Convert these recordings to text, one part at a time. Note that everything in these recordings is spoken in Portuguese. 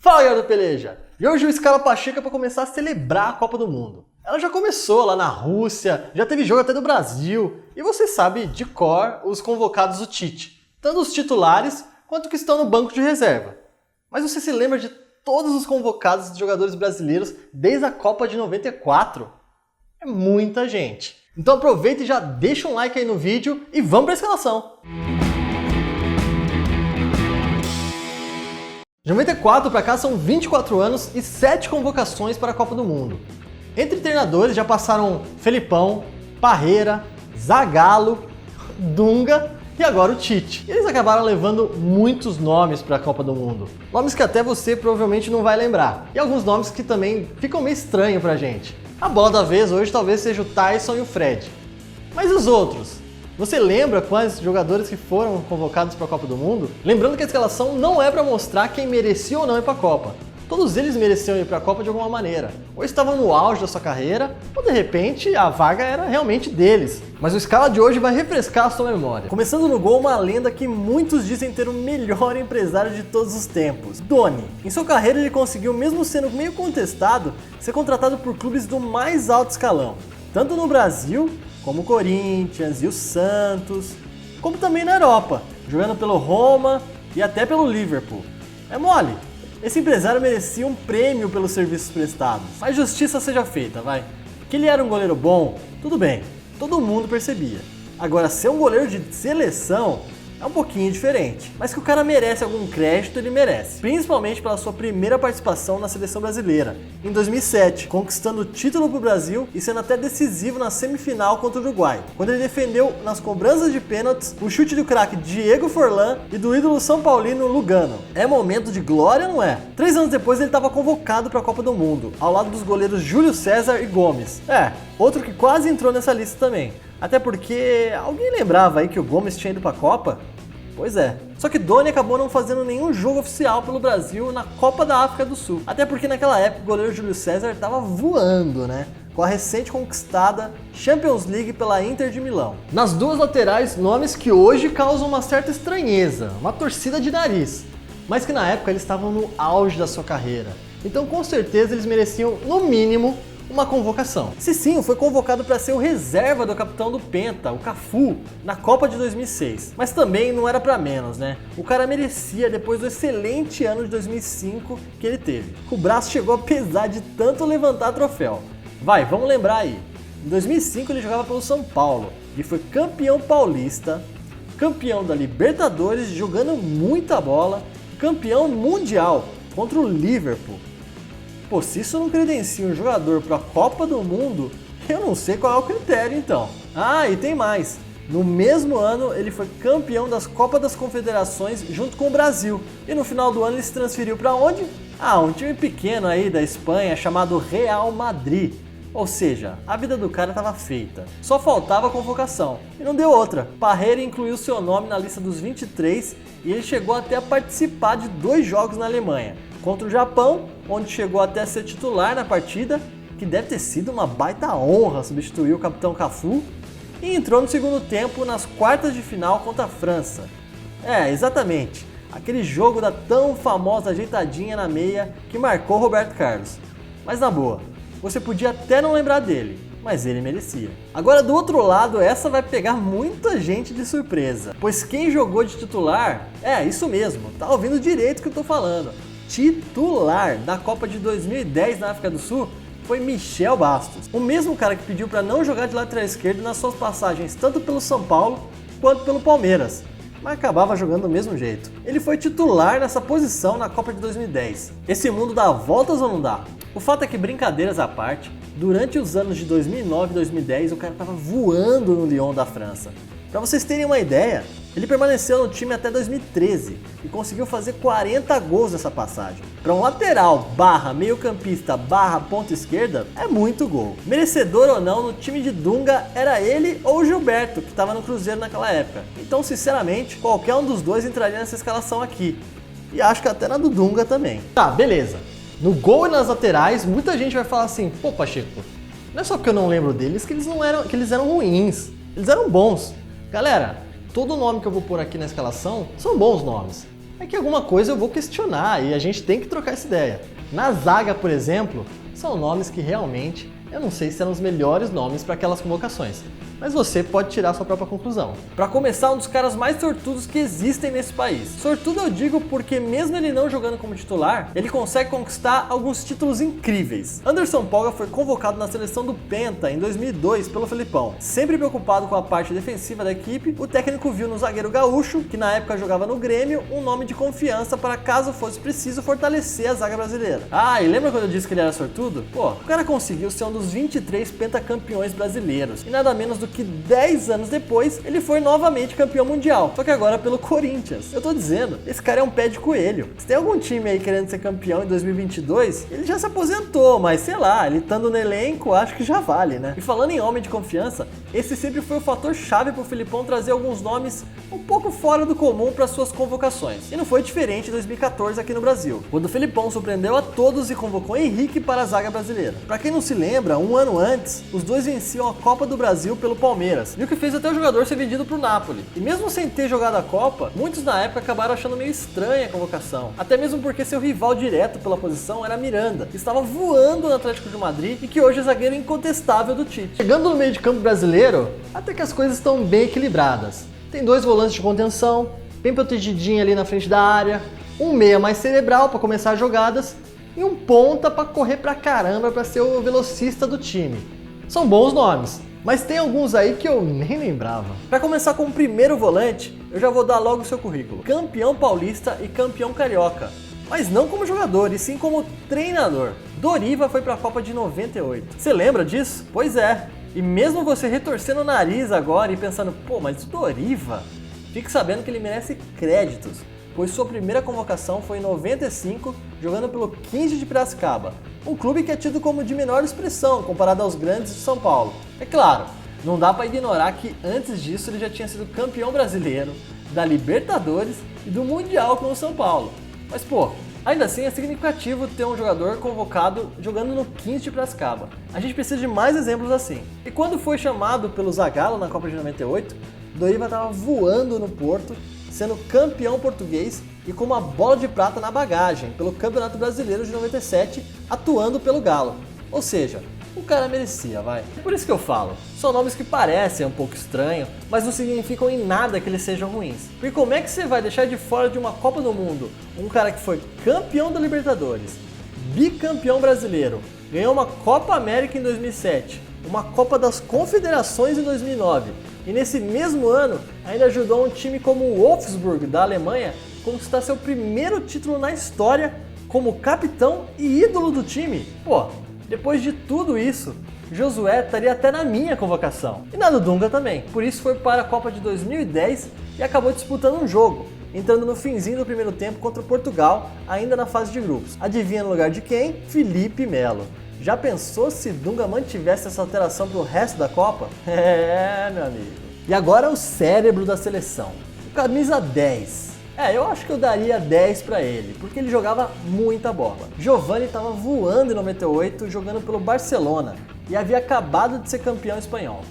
Fala, galera do Peleja! E hoje o Scala Pacheco é para começar a celebrar a Copa do Mundo. Ela já começou lá na Rússia, já teve jogo até do Brasil, e você sabe de cor os convocados do Tite, tanto os titulares quanto que estão no banco de reserva. Mas você se lembra de todos os convocados de jogadores brasileiros desde a Copa de 94? É muita gente. Então aproveita e já deixa um like aí no vídeo e vamos para a escalação! De 94 para cá são 24 anos e 7 convocações para a Copa do Mundo. Entre treinadores já passaram Felipão, Parreira, Zagallo, Dunga e agora o Tite. E eles acabaram levando muitos nomes para a Copa do Mundo. Nomes que até você provavelmente não vai lembrar. E alguns nomes que também ficam meio estranhos pra gente. A bola da vez hoje talvez seja o Tyson e o Fred. Mas os outros? Você lembra quais jogadores que foram convocados para a Copa do Mundo? Lembrando que a escalação não é para mostrar quem merecia ou não ir para a Copa. Todos eles mereciam ir para a Copa de alguma maneira. Ou estavam no auge da sua carreira, ou de repente a vaga era realmente deles. Mas o Scala de hoje vai refrescar a sua memória. Começando no gol, uma lenda que muitos dizem ter o melhor empresário de todos os tempos, Doni. Em sua carreira ele conseguiu, mesmo sendo meio contestado, ser contratado por clubes do mais alto escalão. Tanto no Brasil, como o Corinthians e o Santos, como também na Europa, jogando pelo Roma e até pelo Liverpool. É mole! Esse empresário merecia um prêmio pelos serviços prestados. Mas justiça seja feita, vai. Que ele era um goleiro bom, tudo bem, todo mundo percebia. Agora, ser um goleiro de seleção é um pouquinho diferente. Mas que o cara merece algum crédito, ele merece. Principalmente pela sua primeira participação na seleção brasileira, em 2007, conquistando o título pro Brasil e sendo até decisivo na semifinal contra o Uruguai, quando ele defendeu nas cobranças de pênaltis o chute do craque Diego Forlan e do ídolo São Paulino Lugano. É momento de glória, não é? 3 anos depois ele estava convocado para a Copa do Mundo, ao lado dos goleiros Júlio César e Gomes. Outro que quase entrou nessa lista também. Até porque alguém lembrava aí que o Gomes tinha ido para a Copa? Pois é. Só que Doni acabou não fazendo nenhum jogo oficial pelo Brasil na Copa da África do Sul. Até porque naquela época o goleiro Júlio César estava voando, né? Com a recente conquistada Champions League pela Inter de Milão. Nas duas laterais, nomes que hoje causam uma certa estranheza, uma torcida de nariz. Mas que na época eles estavam no auge da sua carreira. Então com certeza eles mereciam, no mínimo, uma convocação. Cicinho foi convocado para ser o reserva do capitão do Penta, o Cafu, na Copa de 2006. Mas também não era para menos, né? O cara merecia depois do excelente ano de 2005 que ele teve. O braço chegou a pesar de tanto levantar troféu. Vai, vamos lembrar aí. Em 2005 ele jogava pelo São Paulo e foi campeão paulista, campeão da Libertadores jogando muita bola, campeão mundial contra o Liverpool. Pô, se isso não credencia um jogador para a Copa do Mundo, eu não sei qual é o critério então. Ah, e tem mais. No mesmo ano, ele foi campeão das Copas das Confederações junto com o Brasil. E no final do ano ele se transferiu para onde? Ah, um time pequeno aí da Espanha chamado Real Madrid. Ou seja, a vida do cara estava feita. Só faltava a convocação. E não deu outra. Parreira incluiu seu nome na lista dos 23 e ele chegou até a participar de 2 jogos na Alemanha. Contra o Japão, onde chegou até a ser titular na partida, que deve ter sido uma baita honra substituir o capitão Cafu, e entrou no segundo tempo nas quartas de final contra a França. Exatamente, aquele jogo da tão famosa ajeitadinha na meia que marcou Roberto Carlos. Mas na boa, você podia até não lembrar dele, mas ele merecia. Agora do outro lado, essa vai pegar muita gente de surpresa, pois quem jogou de titular, isso mesmo, tá ouvindo direito o que eu tô falando. Titular da Copa de 2010 na África do Sul foi Michel Bastos, o mesmo cara que pediu para não jogar de lateral esquerdo nas suas passagens tanto pelo São Paulo quanto pelo Palmeiras, mas acabava jogando do mesmo jeito. Ele foi titular nessa posição na Copa de 2010. Esse mundo dá voltas ou não dá? O fato é que, brincadeiras à parte, durante os anos de 2009 e 2010 o cara estava voando no Lyon da França. Para vocês terem uma ideia, ele permaneceu no time até 2013 e conseguiu fazer 40 gols nessa passagem. Para um lateral barra meio-campista barra ponta esquerda, é muito gol. Merecedor ou não, no time de Dunga era ele ou o Gilberto, que estava no Cruzeiro naquela época. Então, sinceramente, qualquer um dos dois entraria nessa escalação aqui. E acho que até na do Dunga também. Tá, beleza. No gol e nas laterais, muita gente vai falar assim, pô Pacheco, não é só porque eu não lembro deles que eles eram ruins, eles eram bons. Galera, todo nome que eu vou pôr aqui na escalação são bons nomes. é que alguma coisa eu vou questionar e a gente tem que trocar essa ideia. Na zaga, por exemplo, são nomes que realmente eu não sei se eram os melhores nomes para aquelas convocações, mas você pode tirar sua própria conclusão. Para começar, um dos caras mais sortudos que existem nesse país. Sortudo eu digo porque mesmo ele não jogando como titular, ele consegue conquistar alguns títulos incríveis. Anderson Polga foi convocado na seleção do Penta em 2002 pelo Felipão. Sempre preocupado com a parte defensiva da equipe, o técnico viu no zagueiro gaúcho, que na época jogava no Grêmio, um nome de confiança para caso fosse preciso fortalecer a zaga brasileira. Ah, e lembra quando eu disse que ele era sortudo? Pô, o cara conseguiu ser um dos 23 pentacampeões brasileiros, e nada menos do que 10 anos depois, ele foi novamente campeão mundial, só que agora pelo Corinthians. Eu tô dizendo, esse cara é um pé de coelho. Se tem algum time aí querendo ser campeão em 2022, ele já se aposentou, mas sei lá, ele estando no elenco, acho que já vale, né? E falando em homem de confiança, esse sempre foi o fator chave pro Felipão trazer alguns nomes um pouco fora do comum para suas convocações. E não foi diferente em 2014 aqui no Brasil, quando o Felipão surpreendeu a todos e convocou Henrique para a zaga brasileira. Para quem não se lembra, um ano antes, os dois venciam a Copa do Brasil pelo Palmeiras, e o que fez até o jogador ser vendido pro Napoli. E mesmo sem ter jogado a Copa, muitos na época acabaram achando meio estranha a convocação, até mesmo porque seu rival direto pela posição era Miranda, que estava voando no Atlético de Madrid e que hoje é zagueiro incontestável do Tite. Chegando no meio de campo brasileiro, até que as coisas estão bem equilibradas. Tem dois volantes de contenção, bem protegidinho ali na frente da área, um meia mais cerebral para começar as jogadas e um ponta para correr pra caramba para ser o velocista do time. São bons nomes, mas tem alguns aí que eu nem lembrava. Para começar com o primeiro volante, eu já vou dar logo o seu currículo. Campeão paulista e campeão carioca, mas não como jogador, e sim como treinador. Doriva foi para a Copa de 98. Você lembra disso? Pois é. E mesmo você retorcendo o nariz agora e pensando, pô, mas o Doriva? Fique sabendo que ele merece créditos, pois sua primeira convocação foi em 95, jogando pelo 15 de Piracicaba, um clube que é tido como de menor expressão comparado aos grandes de São Paulo. É claro, não dá para ignorar que antes disso ele já tinha sido campeão brasileiro, da Libertadores e do Mundial com o São Paulo. Mas pô, ainda assim é significativo ter um jogador convocado jogando no 15 de Piracicaba. A gente precisa de mais exemplos assim. E quando foi chamado pelo Zagallo na Copa de 98, Doriva estava voando no Porto, sendo campeão português e com uma bola de prata na bagagem pelo Campeonato Brasileiro de 97, atuando pelo Galo. Ou seja, o cara merecia, vai. É por isso que eu falo, são nomes que parecem um pouco estranhos, mas não significam em nada que eles sejam ruins. Porque como é que você vai deixar de fora de uma Copa do Mundo um cara que foi campeão da Libertadores, bicampeão brasileiro, ganhou uma Copa América em 2007, uma Copa das Confederações em 2009, e nesse mesmo ano ainda ajudou um time como o Wolfsburg da Alemanha a conquistar seu primeiro título na história como capitão e ídolo do time? Pô, depois de tudo isso, Josué estaria até na minha convocação. E na do Dunga também. Por isso foi para a Copa de 2010 e acabou disputando um jogo, entrando no finzinho do primeiro tempo contra o Portugal, ainda na fase de grupos. Adivinha no lugar de quem? Felipe Melo. Já pensou se Dunga mantivesse essa alteração para o resto da Copa? É, meu amigo. E agora o cérebro da seleção. O camisa 10. Eu acho que eu daria 10 para ele, porque ele jogava muita bola. Giovani estava voando em 98, jogando pelo Barcelona, e havia acabado de ser campeão espanhol.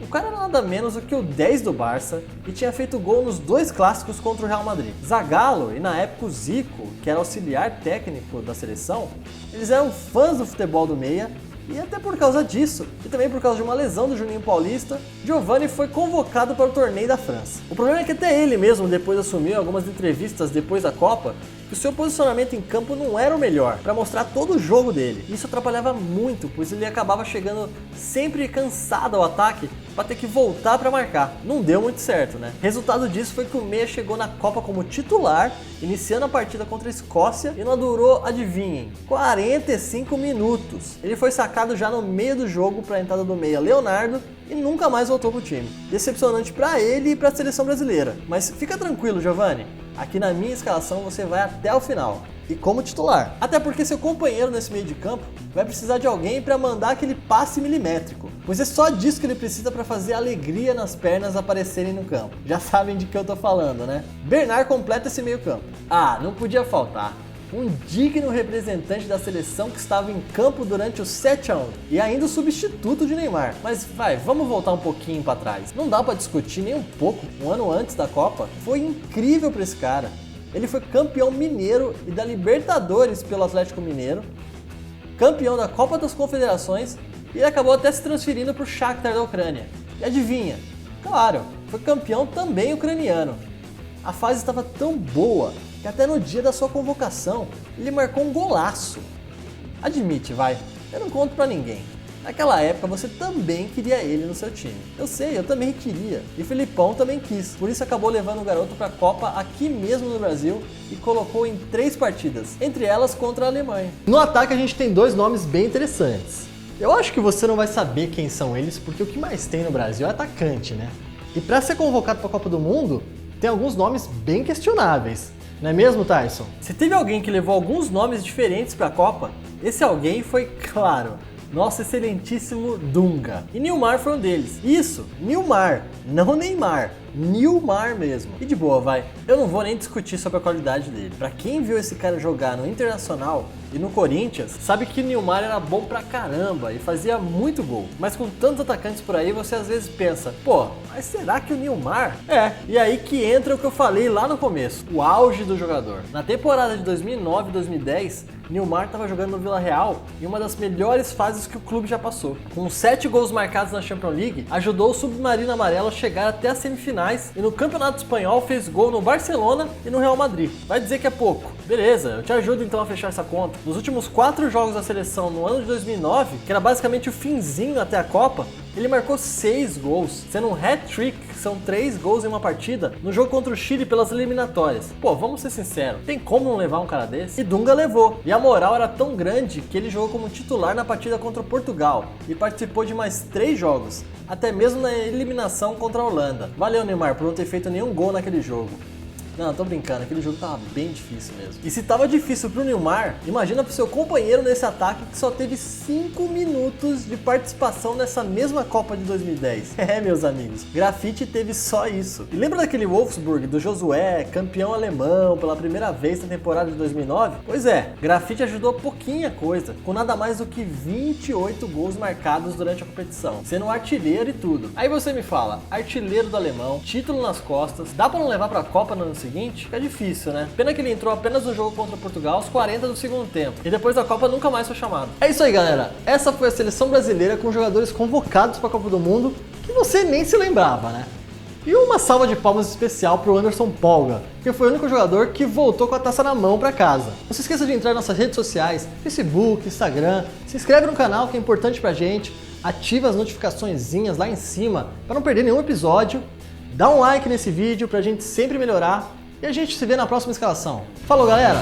O cara era nada menos do que o 10 do Barça e tinha feito gol nos dois clássicos contra o Real Madrid. Zagallo e na época o Zico, que era auxiliar técnico da seleção, eles eram fãs do futebol do meia. E até por causa disso, e também por causa de uma lesão do Juninho Paulista, Giovani foi convocado para o torneio da França. O problema é que até ele mesmo depois assumiu algumas entrevistas depois da Copa que o seu posicionamento em campo não era o melhor, para mostrar todo o jogo dele. Isso atrapalhava muito, pois ele acabava chegando sempre cansado ao ataque para ter que voltar para marcar. Não deu muito certo, né? Resultado disso foi que o meia chegou na Copa como titular, iniciando a partida contra a Escócia e não durou, adivinhem, 45 minutos. Ele foi sacado já no meio do jogo para a entrada do meia Leonardo e nunca mais voltou pro time. Decepcionante para ele e para a seleção brasileira. Mas fica tranquilo, Giovani. Aqui na minha escalação você vai até o final. E como titular. Até porque seu companheiro nesse meio de campo vai precisar de alguém para mandar aquele passe milimétrico. Pois é só disso que ele precisa para fazer a alegria nas pernas aparecerem no campo. Já sabem de que eu tô falando, né? Bernard completa esse meio campo. Não podia faltar. Um digno representante da seleção que estava em campo durante o 7-1 e ainda o substituto de Neymar. Mas vamos voltar um pouquinho para trás. Não dá para discutir nem um pouco. Um ano antes da Copa foi incrível para esse cara. Ele foi campeão mineiro e da Libertadores pelo Atlético Mineiro, campeão da Copa das Confederações e ele acabou até se transferindo para o Shakhtar da Ucrânia. E adivinha? Claro, foi campeão também ucraniano. A fase estava tão boa que até no dia da sua convocação ele marcou um golaço. Admite, vai, eu não conto pra ninguém. Naquela época você também queria ele no seu time. Eu sei, eu também queria. E Felipão também quis. Por isso acabou levando o garoto pra Copa aqui mesmo no Brasil e colocou em 3 partidas, entre elas contra a Alemanha. No ataque a gente tem 2 nomes bem interessantes. Eu acho que você não vai saber quem são eles porque o que mais tem no Brasil é atacante, né? E pra ser convocado pra Copa do Mundo, tem alguns nomes bem questionáveis. Não é mesmo, Tyson? Se teve alguém que levou alguns nomes diferentes pra Copa, esse alguém foi, claro, nosso excelentíssimo Dunga. E Nilmar foi um deles. Isso, Nilmar, não Neymar. Nilmar mesmo. E de boa, vai. Eu não vou nem discutir sobre a qualidade dele. Pra quem viu esse cara jogar no Internacional e no Corinthians, sabe que o Nilmar era bom pra caramba e fazia muito gol. Mas com tantos atacantes por aí, você às vezes pensa, pô, mas será que o Nilmar? E aí que entra o que eu falei lá no começo, o auge do jogador. Na temporada de 2009 e 2010, Nilmar estava jogando no Vila Real em uma das melhores fases que o clube já passou. Com 7 gols marcados na Champions League, ajudou o Submarino Amarelo a chegar até as semifinais e no Campeonato Espanhol fez gol no Barcelona e no Real Madrid. Vai dizer que é pouco. Beleza, eu te ajudo então a fechar essa conta. Nos últimos 4 jogos da seleção no ano de 2009, que era basicamente o finzinho até a Copa, ele marcou 6 gols, sendo um hat-trick, que são 3 gols em uma partida, no jogo contra o Chile pelas eliminatórias. Pô, vamos ser sinceros, tem como não levar um cara desse? E Dunga levou, e a moral era tão grande que ele jogou como titular na partida contra o Portugal, e participou de mais 3 jogos, até mesmo na eliminação contra a Holanda. Valeu, Neymar, por não ter feito nenhum gol naquele jogo. Não, tô brincando, aquele jogo tava bem difícil mesmo. E se tava difícil pro Nilmar, imagina pro seu companheiro nesse ataque que só teve 5 minutos de participação nessa mesma Copa de 2010. Meus amigos, Grafite teve só isso. E lembra daquele Wolfsburg, do Josué, campeão alemão pela primeira vez na temporada de 2009? Pois é, Grafite ajudou pouquinha coisa, com nada mais do que 28 gols marcados durante a competição, sendo um artilheiro e tudo. Aí você me fala, artilheiro do alemão, título nas costas, dá pra não levar pra Copa no ano seguinte? Fica difícil, né? Pena que ele entrou apenas no jogo contra Portugal aos 40 do segundo tempo. E depois da Copa nunca mais foi chamado. É isso aí, galera. Essa foi a seleção brasileira com jogadores convocados para a Copa do Mundo que você nem se lembrava, né? E uma salva de palmas especial pro Anderson Polga, que foi o único jogador que voltou com a taça na mão para casa. Não se esqueça de entrar em nossas redes sociais, Facebook, Instagram, se inscreve no canal que é importante pra gente, ativa as notificaçõezinhas lá em cima para não perder nenhum episódio. Dá um like nesse vídeo pra gente sempre melhorar e a gente se vê na próxima escalação. Falou, galera!